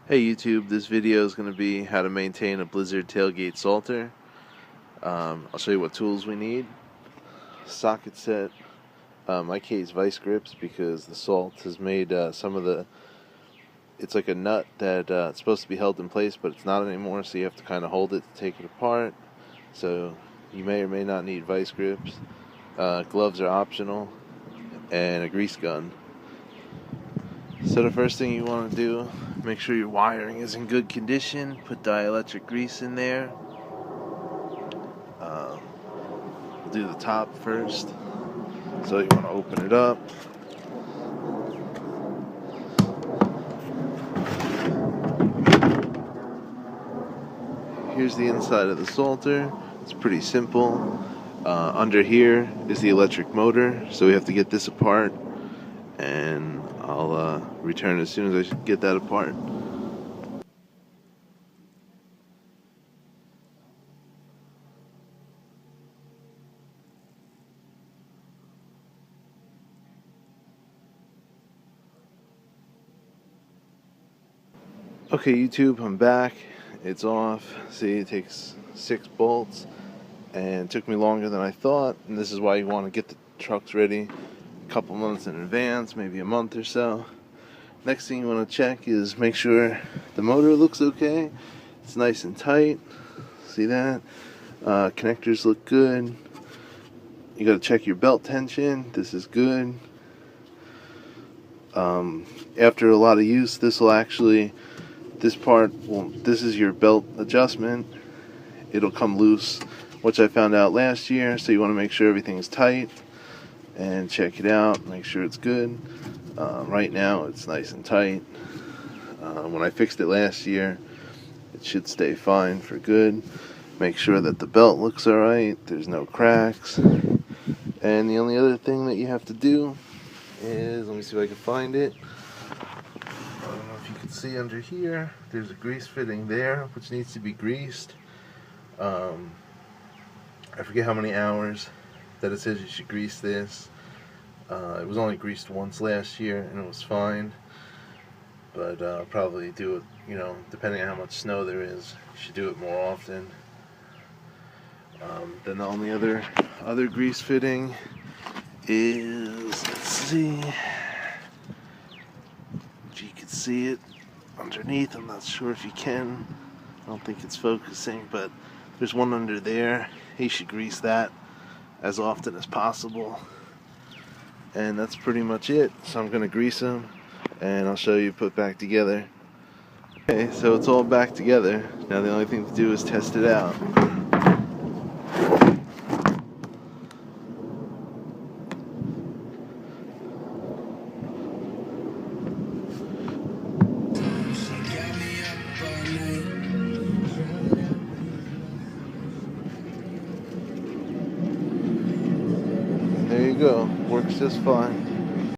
Hey YouTube, this video is going to be how to maintain a Blizzard tailgate salter. I'll show you what tools we need. Socket set, my case vice grips because the salt has made it's like a nut that it's supposed to be held in place but it's not anymore, so you have to kind of hold it to take it apart. So you may or may not need vice grips. Gloves are optional, and a grease gun. So the first thing you want to do, make sure your wiring is in good condition. Put dielectric grease in there. We'll do the top first. So you want to open it up. Here's the inside of the salter. It's pretty simple. Under here is the electric motor, so we have to get this apart, and I'll return as soon as I get that apart. Okay, YouTube, I'm back. It's off. See, it takes 6 bolts, and it took me longer than I thought, and this is why you want to get the trucks ready a couple months in advance, maybe a month or so. Next thing you want to check is make sure the motor looks okay. It's nice and tight. See that? Connectors look good. You got to check your belt tension. This is good. After a lot of use, this is your belt adjustment. It'll come loose, which I found out last year, so you want to make sure everything's tight and check it out, make sure it's good. Right now it's nice and tight. When I fixed it last year, it should stay fine for good. Make sure that the belt looks alright, there's no cracks. And the only other thing that you have to do is, let me see if I can find it. I don't know if you can see under here, there's a grease fitting there which needs to be greased. I forget how many hours that it says you should grease this. It was only greased once last year and it was fine, but I'll probably do it, depending on how much snow there is, you should do it more often. Then the only other grease fitting is, let's see if you can see it underneath. I'm not sure if you can. I don't think it's focusing, but there's one under there. You should grease that as often as possible. And that's pretty much it. So I'm going to grease them and I'll show you put back together. Okay, so it's all back together. Now the only thing to do is test it out. There you go. Works just fine.